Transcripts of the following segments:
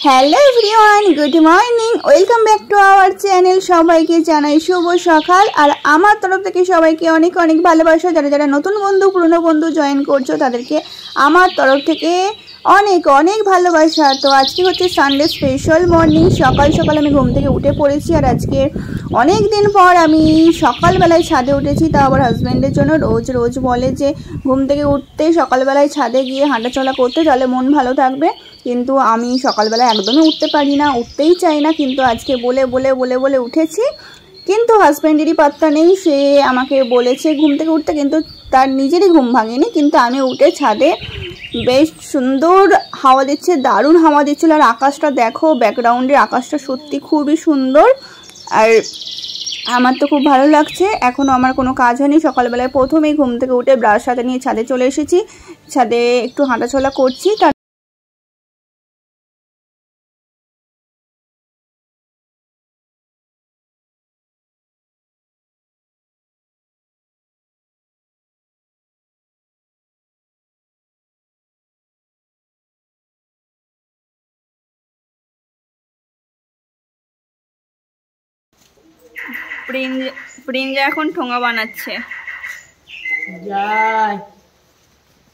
Hello everyone, good morning, welcome back to our channel. সবাইকে জানাই শুভ সকাল। আর আমার তরফ থেকে সবাইকে অনেক অনেক ভালোবাসা। যারা যারা নতুন বন্ধু পুরনো বন্ধু জয়েন করছো তাদেরকে আমার তরফ থেকে অনেক অনেক ভালোবাসা। তো আজকে হচ্ছে সানডে স্পেশাল মর্নিং। সকাল সকাল আমি ঘুম থেকে উঠে পড়েছি। আর আজকে অনেক দিন পর আমি সকালবেলায় ছাদে উঠেছি। তা আবার হাজব্যান্ডের জন্য রোজ রোজ বলে যে ঘুম থেকে উঠতে সকালবেলায় ছাদে গিয়ে হাঁটাচলা করতে, তাহলে মন ভালো থাকবে। কিন্তু আমি সকালবেলা একদমই উঠতে পারি না, উঠতেই চাই না। কিন্তু আজকে বলে বলে বলে বলে উঠেছি। কিন্তু হাজব্যান্ডেরই পাত্তা নেই, সে আমাকে বলেছে ঘুম থেকে উঠতে, কিন্তু তার নিজেরই ঘুম ভাঙেনি। কিন্তু আমি উঠে ছাদে বেশ সুন্দর হাওয়া দিচ্ছে, দারুণ হাওয়া দিচ্ছিল। আর আকাশটা দেখো, ব্যাকগ্রাউন্ডের আকাশটা সত্যি খুবই সুন্দর। আর আমার তো খুব ভালো লাগছে। এখনও আমার কোনো কাজ হয়নি। সকালবেলায় প্রথমেই ঘুম থেকে উঠে ব্রাশ হাতে নিয়ে ছাদে চলে এসেছি। ছাদে একটু হাঁটাচলা করছি। প্রিঞ্জা এখন ঠোঙা বানাচ্ছে।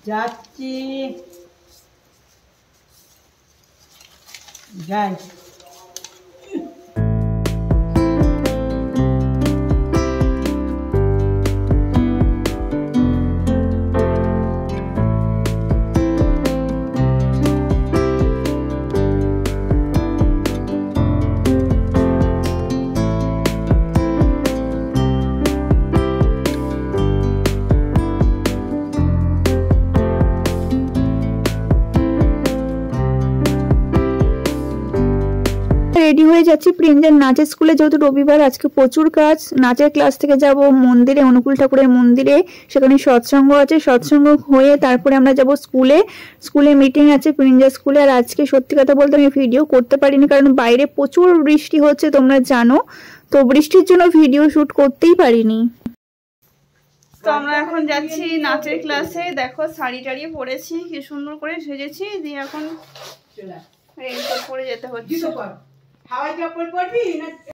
যাচ্ছি যাই। রেডি হয়ে যাচ্ছি প্রিঞ্জের নাচের স্কুলে, যেহেতু রবিবার আজকে প্রচুর কাজ। নাচের ক্লাস থেকে যাব মন্দিরে, অনুকূল ঠাকুরের মন্দিরে, সেখানে সৎসঙ্গ আছে। সৎসঙ্গ হয়ে তারপরে আমরা যাব স্কুলে মিটিং আছে প্রিঞ্জার স্কুলে। আর আজকে সত্যি কথা বলতে আমি ভিডিও করতে পারিনি, কারণ বাইরে প্রচুর বৃষ্টি হচ্ছে, তোমরা জানো। তো বৃষ্টির জন্য ভিডিও শুট করতেই পারিনি। তো আমরা এখন যাচ্ছি নাচের ক্লাসে। দেখো শাড়ি টাড়ি পরেছি, কি সুন্দর করে সেজেছি, দিয়ে এখন রেইনকোট পরে যেতে হচ্ছে। হাওয়াই চপ্পল পরবি না?